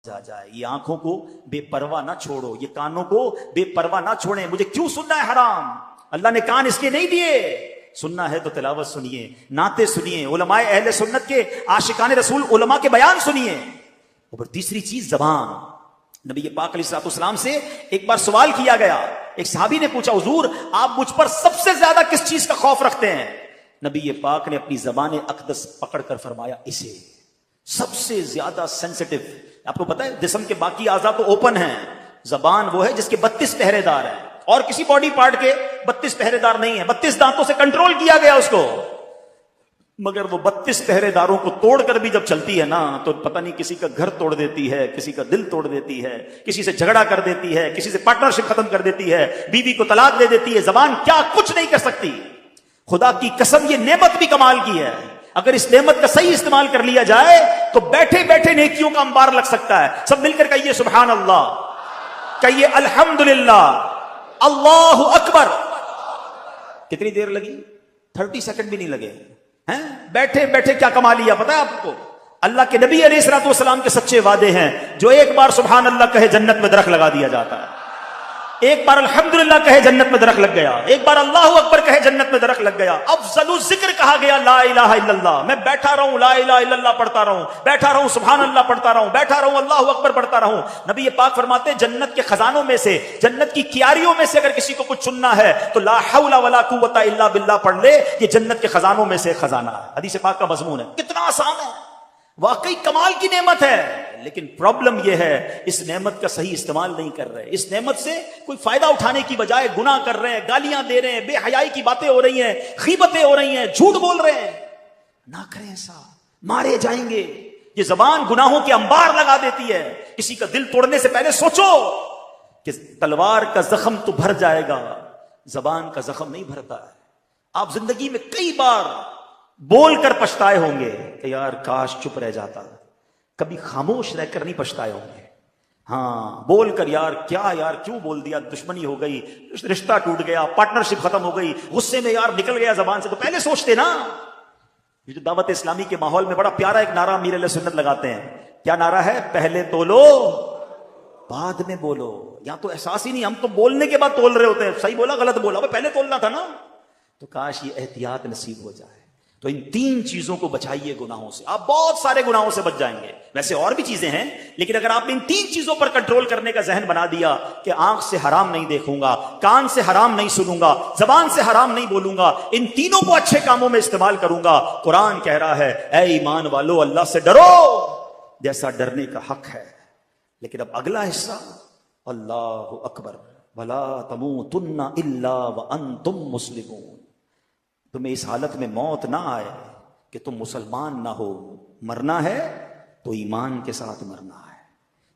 جا جائے. یہ آنکھوں کو بے پرواہ نہ چھوڑو, یہ کانوں کو بے پرواہ نہ چھوڑیں. مجھے کیوں سننا ہے حرام؟ اللہ نے کان اس لیے نہیں دیے. سننا ہے تو تلاوت سنیے, نعتیں سنیے, علماء اہل سنت کے عاشقان رسول علماء کے بیان سنیے. اور تیسری چیز زبان. نبی پاک علیہ الصلوۃ والسلام سے ایک بار سوال کیا گیا. ایک صحابی نے پوچھا, حضور آپ مجھ پر سب سے زیادہ کس چیز کا خوف رکھتے ہیں؟ نبی پاک نے اپنی زبان اقدس پکڑ کر فرمایا, اسے. سب سے زیادہ سینسٹیو. آپ کو پتا ہے جسم کے باقی اعضاء تو اوپن ہیں, زبان وہ ہے جس کے 32 پہرے دار ہیں, اور کسی باڈی پارٹ کے 32 پہرے دار نہیں ہیں. 32 دانتوں سے کنٹرول کیا گیا اس کو, مگر وہ 32 پہرے داروں کو توڑ کر بھی جب چلتی ہے نا تو پتہ نہیں کسی کا گھر توڑ دیتی ہے, کسی کا دل توڑ دیتی ہے, کسی سے جھگڑا کر دیتی ہے, کسی سے پارٹنرشپ ختم کر دیتی ہے, بیوی کو طلاق دے دیتی ہے. زبان کیا کچھ نہیں کر سکتی. خدا کی قسم یہ نعمت بھی کمال کی ہے. اگر اس نعمت کا صحیح استعمال کر لیا جائے تو بیٹھے بیٹھے نیکیوں کا انبار لگ سکتا ہے. سب مل کر کہیے سبحان اللہ, کہیے الحمدللہ, اللہ اکبر. کتنی دیر لگی؟ 30 سیکنڈ بھی نہیں لگے. بیٹھے بیٹھے کیا کما لیا پتا ہے آپ کو؟ اللہ کے نبی علیہ الصلوۃ والسلام کے سچے وعدے ہیں. جو ایک بار سبحان اللہ کہے جنت میں درخت لگا دیا جاتا ہے. ایک بار الحمدللہ کہے جنت میں درخت لگ گیا. ایک بار اللہ اکبر کہے جنت میں درخت لگ گیا. افضل الذکر کہا گیا لا الہ الا اللہ. میں بیٹھا رہوں لا الہ الا اللہ پڑھتا رہوں, بیٹھا رہوں سبحان اللہ پڑھتا رہوں, بیٹھا رہوں اللہ اکبر پڑھتا رہوں. نبی پاک فرماتے ہیں جنت کے خزانوں میں سے, جنت کی کیاریوں میں سے اگر کسی کو کچھ چننا ہے تو لا حول ولا قوت الا باللہ پڑھ لے. یہ جنت کے خزانوں میں سے خزانہ ہے. حدیث پاک کا مضمون ہے. کتنا آسان ہے, واقعی کمال کی نعمت ہے. لیکن پرابلم یہ ہے اس نعمت کا صحیح استعمال نہیں کر رہے. اس نعمت سے کوئی فائدہ اٹھانے کی بجائے گناہ کر رہے ہیں, گالیاں دے رہے ہیں, بے حیائی کی باتیں ہو رہی ہیں, غیبتیں ہو رہی ہیں, جھوٹ بول رہے ہیں. نہ کریں ایسا, مارے جائیں گے. یہ زبان گناہوں کے انبار لگا دیتی ہے. کسی کا دل توڑنے سے پہلے سوچو کہ تلوار کا زخم تو بھر جائے گا, زبان کا زخم نہیں بھرتا ہے. آپ زندگی میں کئی بار بول کر پچھتائے ہوں گے کہ یار کاش چپ رہ جاتا. کبھی خاموش رہ کر نہیں پچھتائے ہوں گے. ہاں بول کر یار کیوں بول دیا, دشمنی ہو گئی, رشتہ ٹوٹ گیا, پارٹنرشپ ختم ہو گئی, غصے میں یار نکل گیا زبان سے, تو پہلے سوچتے نا. یہ جو دعوت اسلامی کے ماحول میں بڑا پیارا ایک نعرہ امیر علیہ سنت لگاتے ہیں. کیا نعرہ ہے؟ پہلے تولو بعد میں بولو. یہاں تو احساس ہی نہیں, ہم تو بولنے کے بعد تول رہے ہوتے ہیں. صحیح بولا غلط بولا, پہلے تولنا تھا نا. تو کاش یہ احتیاط نصیب ہو جائے. تو ان 3 چیزوں کو بچائیے گناہوں سے, آپ بہت سارے گناہوں سے بچ جائیں گے. ویسے اور بھی چیزیں ہیں, لیکن اگر آپ ان 3 چیزوں پر کنٹرول کرنے کا ذہن بنا دیا کہ آنکھ سے حرام نہیں دیکھوں گا, کان سے حرام نہیں سنوں گا, زبان سے حرام نہیں بولوں گا, ان تینوں کو اچھے کاموں میں استعمال کروں گا. قرآن کہہ رہا ہے اے ایمان والو اللہ سے ڈرو جیسا ڈرنے کا حق ہے. لیکن اب اگلا حصہ, اللہ اکبر ولا تموتن الا وانتم مسلمون. تمہیں اس حالت میں موت نہ آئے کہ تم مسلمان نہ ہو. مرنا ہے تو ایمان کے ساتھ مرنا ہے.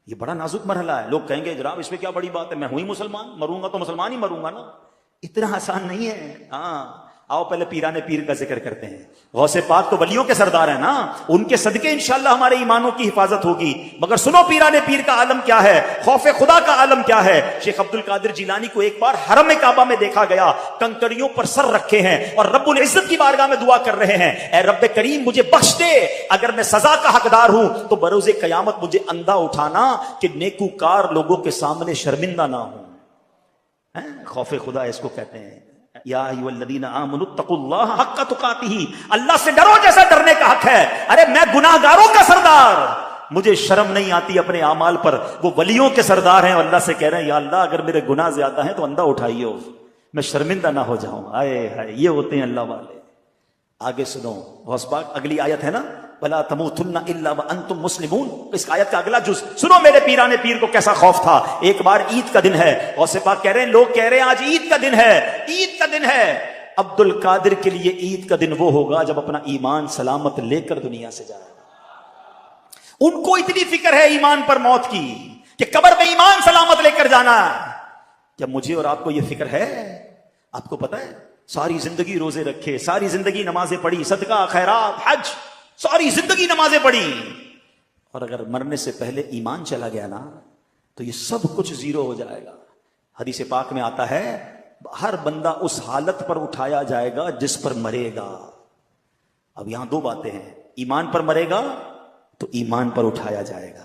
یہ بڑا نازک مرحلہ ہے. لوگ کہیں گے جناب اس میں کیا بڑی بات ہے, میں ہوئی مسلمان, مروں گا تو مسلمان ہی مروں گا نا. اتنا آسان نہیں ہے. ہاں آؤ پہلے پیران پیر کا ذکر کرتے ہیں. غوث پاک تو ولیوں کے سردار ہیں نا, ان کے صدقے انشاءاللہ ہمارے ایمانوں کی حفاظت ہوگی. مگر سنو پیران پیر کا عالم کیا ہے, خوف خدا کا عالم کیا ہے. شیخ عبد القادر جیلانی کو ایک بار حرم کعبہ میں دیکھا گیا, کنکریوں پر سر رکھے ہیں اور رب العزت کی بارگاہ میں دعا کر رہے ہیں, اے رب کریم مجھے بخش دے, اگر میں سزا کا حقدار ہوں تو بروز قیامت مجھے اندھا اٹھانا کہ نیکوکار لوگوں کے سامنے شرمندہ نہ ہوں. خوف خدا اس کو کہتے ہیں. یا ایھا الذین آمنوا اتقوا اللہ حق تقاتہ, اللہ سے ڈرو جیسا ڈرنے کا حق ہے. ارے میں گناہگاروں کا سردار, مجھے شرم نہیں آتی اپنے اعمال پر. وہ ولیوں کے سردار ہیں اور اللہ سے کہہ رہے ہیں یا اللہ اگر میرے گناہ زیادہ ہیں تو اندھا اٹھائیے, میں شرمندہ نہ ہو جاؤں. آئے ہائے, یہ ہوتے ہیں اللہ والے. آگے سنو غوث پاک, اگلی آیت ہے نا وَلَا تَمُوتُنَّ إِلَّا وَأَنْتُمْ مُسْلِمُونَ. اس آیت کا اگلا جز سنو. میرے پیران پیر کو کیسا خوف تھا. ایک بار عید کا دن ہے, غوث پاک کہہ رہے ہیں, لوگ کہہ رہے ہیں آج عید کا دن ہے, عید کا دن ہے. عبد القادر کے لیے عید کا دن وہ ہوگا جب اپنا ایمان سلامت لے کر دنیا سے جائے. ان کو اتنی فکر ہے ایمان پر موت کی کہ قبر میں ایمان سلامت لے کر جانا. جب مجھے اور آپ کو یہ فکر ہے, آپ کو پتا ہے ساری زندگی روزے رکھے, ساری زندگی نمازیں پڑھی, صدقہ خیرات حج, ساری زندگی نمازیں پڑھی, اور اگر مرنے سے پہلے ایمان چلا گیا نا تو یہ سب کچھ زیرو ہو جائے گا. حدیث پاک میں آتا ہے ہر بندہ اس حالت پر اٹھایا جائے گا جس پر مرے گا. اب یہاں 2 باتیں ہیں, ایمان پر مرے گا تو ایمان پر اٹھایا جائے گا,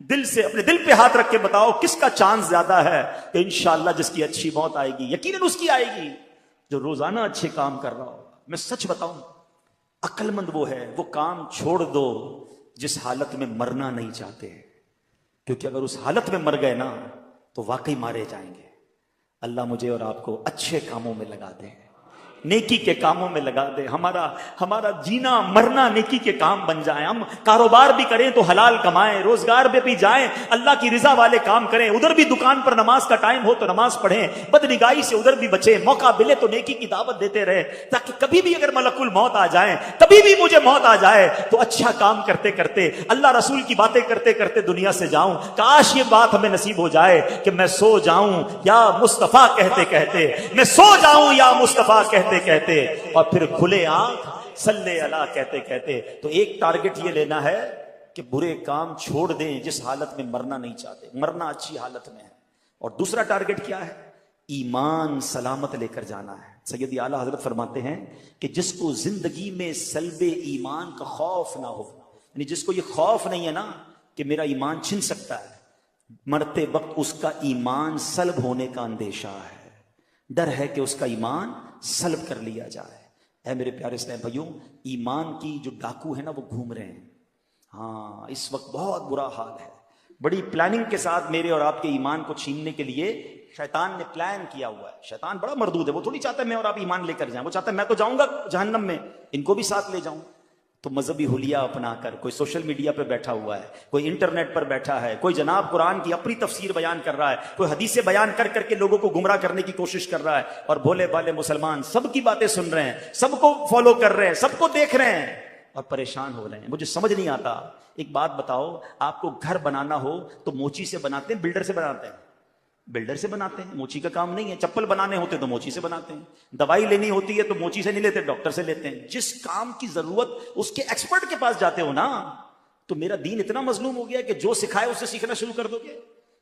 دل سے اپنے دل پہ ہاتھ رکھ کے بتاؤ کس کا چانس زیادہ ہے کہ انشاءاللہ جس کی اچھی موت آئے گی؟ یقیناً اس کی آئے گی جو روزانہ اچھے کام کر رہا ہو. میں سچ بتاؤں، عقل مند وہ ہے، وہ کام چھوڑ دو جس حالت میں مرنا نہیں چاہتے، کیونکہ اگر اس حالت میں مر گئے نا تو واقعی مارے جائیں گے. اللہ مجھے اور آپ کو اچھے کاموں میں لگا دے، نیکی کے کاموں میں لگا دے. ہمارا جینا مرنا نیکی کے کام بن جائیں. ہم کاروبار بھی کریں تو حلال کمائیں، روزگار پہ بھی جائیں اللہ کی رضا والے کام کریں، ادھر بھی دکان پر نماز کا ٹائم ہو تو نماز پڑھیں، بدنگاہی سے ادھر بھی بچیں، موقع ملے تو نیکی کی دعوت دیتے رہے، تاکہ کبھی بھی اگر ملک الموت آ جائیں، کبھی بھی مجھے موت آ جائے تو اچھا کام کرتے کرتے اللہ رسول کی باتیں کرتے کرتے دنیا سے جاؤں. کاش یہ بات ہمیں نصیب ہو جائے کہ میں سو جاؤں یا مصطفیٰ کہتے کہتے، میں سو جاؤں یا مصطفیٰ کہتے کہتے اور پھر کھلے آنکھ صلی اللہ کہتے کہتے. تو ایک ٹارگٹ یہ لینا ہے کہ برے کام چھوڑ دیں جس حالت میں مرنا نہیں چاہتے، مرنا اچھی حالت میں ہے. اور دوسرا ٹارگٹ کیا ہے؟ ایمان سلامت لے کر جانا ہے. سیدی اعلیٰ حضرت فرماتے ہیں کہ جس کو زندگی میں سلب ایمان کا خوف نہ ہو، یعنی جس کو یہ خوف نہیں ہے نا کہ میرا ایمان چھن سکتا ہے، مرتے وقت اس کا ایمان سلب ہونے کا اندیشہ ہے، ڈر ہے کہ اس کا ایمان سلب کر لیا جائے. اے میرے پیارے اسلام بھائیوں، ایمان کی جو ڈاکو ہے نا وہ گھوم رہے ہیں. ہاں اس وقت بہت برا حال ہے. بڑی پلاننگ کے ساتھ میرے اور آپ کے ایمان کو چھیننے کے لیے شیطان نے پلان کیا ہوا ہے. شیطان بڑا مردود ہے، وہ تھوڑی چاہتا ہے میں اور آپ ایمان لے کر جائیں، وہ چاہتا ہے میں تو جاؤں گا جہنم میں، ان کو بھی ساتھ لے جاؤں. تو مذہبی حلیہ اپنا کر کوئی سوشل میڈیا پہ بیٹھا ہوا ہے، کوئی انٹرنیٹ پر بیٹھا ہے، کوئی جناب قرآن کی اپنی تفسیر بیان کر رہا ہے، کوئی حدیثیں بیان کر کر کے لوگوں کو گمراہ کرنے کی کوشش کر رہا ہے، اور بھولے بھالے مسلمان سب کی باتیں سن رہے ہیں، سب کو فالو کر رہے ہیں، سب کو دیکھ رہے ہیں اور پریشان ہو رہے ہیں. مجھے سمجھ نہیں آتا. ایک بات بتاؤ، آپ کو گھر بنانا ہو تو موچی سے بناتے ہیں بلڈر سے بناتے ہیں؟ بلڈر سے بناتے ہیں، موچی کا کام نہیں ہے. چپل بنانے ہوتے تو موچی سے بناتے ہیں، دوائی لینی ہوتی ہے تو موچی سے نہیں لیتے، ڈاکٹر سے لیتے ہیں. جس کام کی ضرورت اس کے ایکسپرٹ کے پاس جاتے ہو نا. تو میرا دین اتنا مظلوم ہو گیا کہ جو سکھائے اس سے سیکھنا شروع کر دو گے.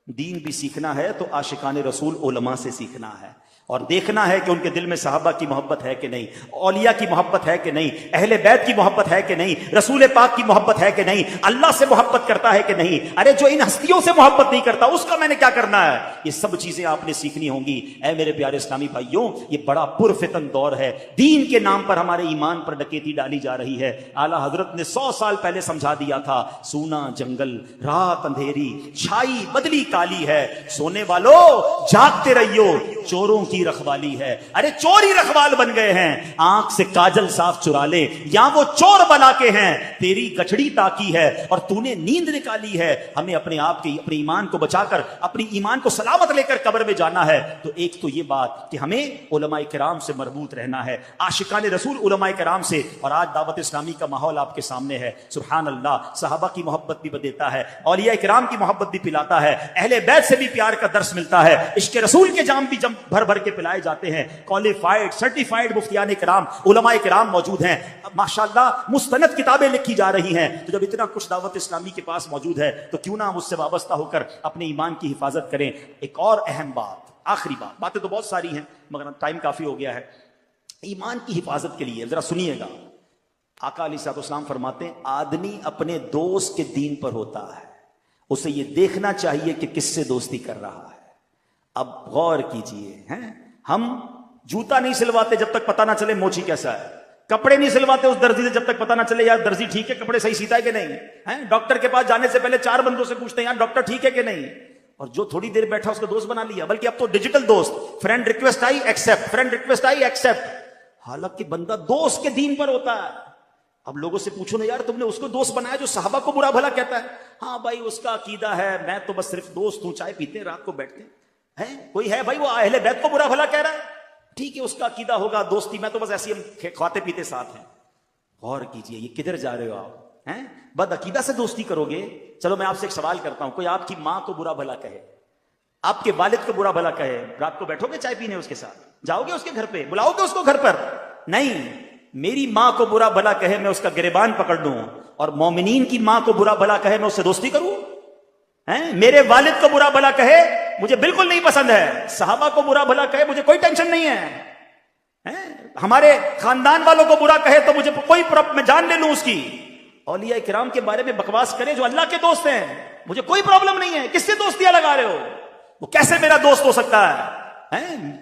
دین بھی سیکھنا ہے تو عاشقان رسول علماء سے سیکھنا ہے، اور دیکھنا ہے کہ ان کے دل میں صحابہ کی محبت ہے کہ نہیں، اولیاء کی محبت ہے کہ نہیں، اہل بیت کی محبت ہے کہ نہیں، رسول پاک کی محبت ہے کہ نہیں، اللہ سے محبت کرتا ہے کہ نہیں. ارے جو ان ہستیوں سے محبت نہیں کرتا اس کا میں نے کیا کرنا ہے؟ یہ سب چیزیں آپ نے سیکھنی ہوں گی. اے میرے پیارے اسلامی بھائیوں، یہ بڑا پرفتن دور ہے. دین کے نام پر ہمارے ایمان پر ڈکیتی ڈالی جا رہی ہے. اعلیٰ حضرت نے 100 سال پہلے سمجھا دیا تھا، سونا جنگل، رات اندھیری، چھائی بدلی کالی ہے، سونے والوں جاگتے رہیو، چوروں کی رکھوالی ہے. ارے چور ہی رکھوال بن گئے ہیں. آنکھ سے کاجل صاف چرا لے، یا وہ چور بنا کے ہیں، تیری گچھڑی تاکی ہے اور تو نے نیند نکالی ہے. ہمیں اپنے آپ کی اپنے ایمان کو بچا کر اپنی ایمان کو سلامت لے کر قبر میں جانا ہے. تو ایک تو یہ بات کہ ہمیں علماء کرام سے مربوط رہنا ہے، عاشقان رسول علماء کرام سے. اور آج دعوت اسلامی کا ماحول آپ کے سامنے ہے. سبحان اللہ، صحابہ کی محبت بھی دیتا ہے، اولیاء کرام کی محبت بھی پلاتا ہے، اہل بیت سے بھی پیار کا درس ملتا ہے، عشق رسول کے جام بھی بھر بھر کے پلائے جاتے ہیں. کوالیفائڈ سرٹیفائڈ مفتیان کرام علماء کرام موجود ہیں. ماشاءاللہ مستند کتابیں لکھی جا رہی ہیں. تو جب اتنا کچھ دعوت اسلامی کے پاس موجود ہے تو کیوں نہ ہم اس سے وابستہ ہو کر اپنے ایمان کی حفاظت کریں. ایک اور اہم بات، آخری بات، باتیں تو بہت ساری ہیں مگر ٹائم کافی ہو گیا ہے. ایمان کی حفاظت کے لیے ذرا سنیے گا. آقا علیہ الصلوۃ والسلام فرماتے ہیں آدمی اپنے دوست کے دین پر ہوتا ہے، اسے یہ دیکھنا چاہیے کہ کس سے دوستی کر رہا ہے. اب غور کیجئے، ہیں ہم جوتا نہیں سلواتے جب تک پتہ نہ چلے موچی کیسا ہے، کپڑے نہیں سلواتے اس درزی سے جب تک پتہ نہ چلے یار درزی ٹھیک ہے، کپڑے صحیح سیتا ہے کہ نہیں ہے. ڈاکٹر کے پاس جانے سے پہلے 4 بندوں سے پوچھتے ہیں یار ڈاکٹر ٹھیک ہے کہ نہیں. اور جو تھوڑی دیر بیٹھا اس کا دوست بنا لیا. بلکہ اب تو ڈیجیٹل دوست، friend request I accept, friend request I accept. حالانکہ بندہ دوست کے دین پر ہوتا ہے. اب لوگوں سے پوچھو نا یار تم نے اس کو دوست بنایا جو صحابہ کو برا بھلا کہتا ہے. ہاں بھائی اس کا عقیدہ ہے، میں تو بس صرف دوست ہوں، چائے پیتے ہیں رات کو بیٹھتے ہیں. کوئی ہے بھائی وہ اہل بیت کو برا بھلا کہہ رہا ہے، ٹھیک ہے اس کا عقیدہ ہوگا، دوستی میں تو بس ایسی ہم کھاتے پیتے ساتھ ہیں. غور کیجئے یہ کدھر جا رہے ہو آپ؟ بد عقیدہ سے دوستی کرو گے. چلو میں آپ سے ایک سوال کرتا ہوں، کوئی آپ کی ماں کو برا بھلا کہے، آپ کے والد کو برا بھلا کہے، رات کو بیٹھو گے چائے پینے اس کے ساتھ؟ جاؤ گے اس کے گھر پہ؟ بلاؤ گے اس کو گھر پر؟ نہیں. میری ماں کو برا بھلا کہے میں اس کا گریبان پکڑ لوں، اور مومنین کی ماں کو برا بھلا کہے میں اس سے دوستی کروں؟ میرے والد کو برا بھلا کہے مجھے بالکل نہیں پسند ہے، صحابہ کو برا بھلا کہے مجھے کوئی ٹینشن نہیں ہے، ہمارے خاندان والوں کو برا کہے تو مجھے کوئی میں جان لے لوں اس کی، اولیاء کرام کے بارے میں بکواس کریں جو اللہ کے دوست ہیں، مجھے کوئی پرابلم نہیں ہے، کس سے دوستیاں لگا رہے ہو؟ وہ کیسے میرا دوست ہو سکتا ہے؟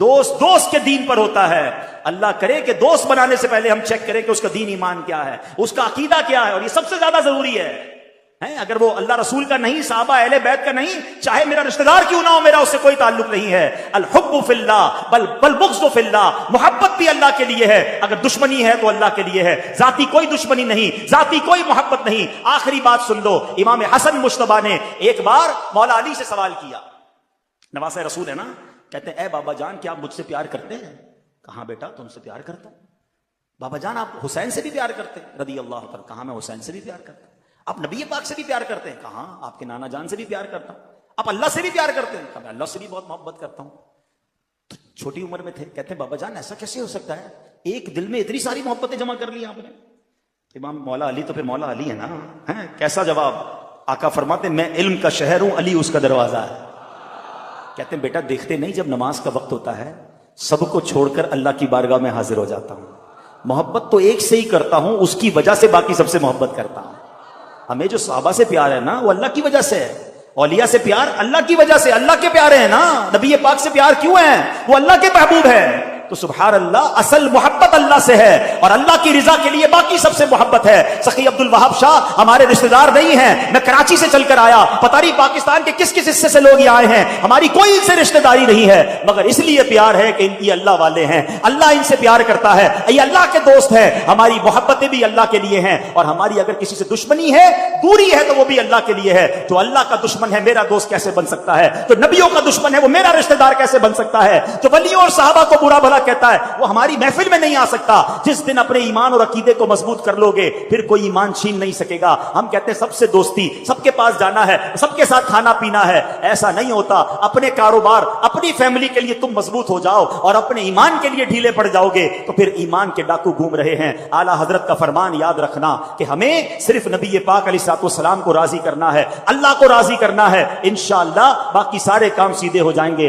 دوست کے دین پر ہوتا ہے۔ اللہ کرے کہ دوست بنانے سے پہلے ہم چیک کریں کہ اس کا دین ایمان کیا ہے، اس کا عقیدہ کیا ہے، اور یہ سب سے زیادہ ضروری ہے۔ اگر وہ اللہ رسول کا نہیں، صحابہ اہل بیت کا نہیں، چاہے میرا رشتہ دار کیوں نہ ہو، میرا اس سے کوئی تعلق نہیں ہے۔ الحب فی اللہ بل بغض فی اللہ، محبت بھی اللہ کے لیے ہے، اگر دشمنی ہے تو اللہ کے لیے ہے، ذاتی کوئی دشمنی نہیں، ذاتی کوئی محبت نہیں۔ آخری بات سن لو، امام حسن مجتبی نے ایک بار مولا علی سے سوال کیا، نواسہ رسول ہے نا، کہتے ہیں اے بابا جان کیا آپ مجھ سے پیار کرتے ہیں؟ کہاں بیٹا تم سے پیار کرتا ہوں۔ بابا جان آپ حسین سے بھی پیار کرتے ہیں رضی اللہ عنہ؟ کہاں میں حسین سے بھی پیار کرتا ہوں۔ آپ نبی پاک سے بھی پیار کرتے ہیں؟ کہاں آپ کے نانا جان سے بھی پیار کرتا ہوں۔ آپ اللہ سے بھی پیار کرتے ہیں؟ کہا میں اللہ سے بھی بہت محبت کرتا ہوں۔ تو چھوٹی عمر میں تھے، کہتے ہیں بابا جان ایسا کیسے ہو سکتا ہے، ایک دل میں اتنی ساری محبتیں جمع کر لی آپ نے؟ امام مولا علی تو پھر مولا علی ہے نا، کیسا جواب؟ آقا فرماتے میں علم کا شہر ہوں، علی اس کا دروازہ ہے۔ کہتے ہیں بیٹا دیکھتے نہیں جب نماز کا وقت ہوتا ہے سب کو چھوڑ کر اللہ کی بارگاہ میں حاضر ہو جاتا ہوں، محبت تو ایک سے ہی کرتا ہوں، اس کی وجہ سے باقی سب سے محبت کرتا ہوں۔ ہمیں جو صحابہ سے پیار ہے نا وہ اللہ کی وجہ سے ہے، اولیاء سے پیار اللہ کی وجہ سے، اللہ کے پیارے ہیں نا، نبی پاک سے پیار کیوں ہے؟ وہ اللہ کے محبوب ہے۔ تو سبحان اللہ، اصل محبت اللہ سے ہے، اور اللہ کی رضا کے لیے باقی سب سے محبت ہے۔ سخی عبد الوہاب شاہ ہمارے رشتہ دار نہیں ہیں، میں کراچی سے چل کر آیا، پتہ نہیں پاکستان کے کس کس حصے سے لوگ یہ آئے ہیں، ہماری کوئی ان سے رشتہ داری نہیں ہے، مگر اس لیے پیار ہے کہ یہ اللہ والے ہیں، اللہ ان سے پیار کرتا ہے، یہ اللہ کے دوست ہیں، ہماری محبتیں بھی اللہ کے لیے ہیں، اور ہماری اگر کسی سے دشمنی ہے، دوری ہے، تو وہ بھی اللہ کے لیے ہے۔ جو اللہ کا دشمن ہے میرا دوست کیسے بن سکتا ہے؟ جو نبیوں کا دشمن ہے وہ میرا رشتہ دار کیسے بن سکتا ہے؟ جو ولیوں اور صحابہ کو برا بھلا کہتا ہے وہ ہماری محفل میں نہیں آ سکتا۔ جس دن اپنے ایمان اور عقیدے کو مضبوط کر لو گے پھر کوئی ایمان چھین نہیں سکے گا۔ ہم کہتے ہیں سب سے دوستی، سب کے پاس جانا ہے، سب کے ساتھ کھانا پینا ہے، ایسا نہیں ہوتا۔ اپنے کاروبار، اپنی فیملی کے لیے تم مضبوط ہو جاؤ، اور اپنے ایمان کے لیے ڈھیلے پڑ جاؤ گے تو پھر ایمان کے ڈاکو گھوم رہے ہیں۔ اعلیٰ حضرت کا فرمان یاد رکھنا کہ ہمیں صرف نبی پاک علیہ الصلوۃ والسلام کو راضی کرنا ہے، اللہ کو راضی کرنا ہے، انشاءاللہ باقی سارے کام سیدھے ہو جائیں گے۔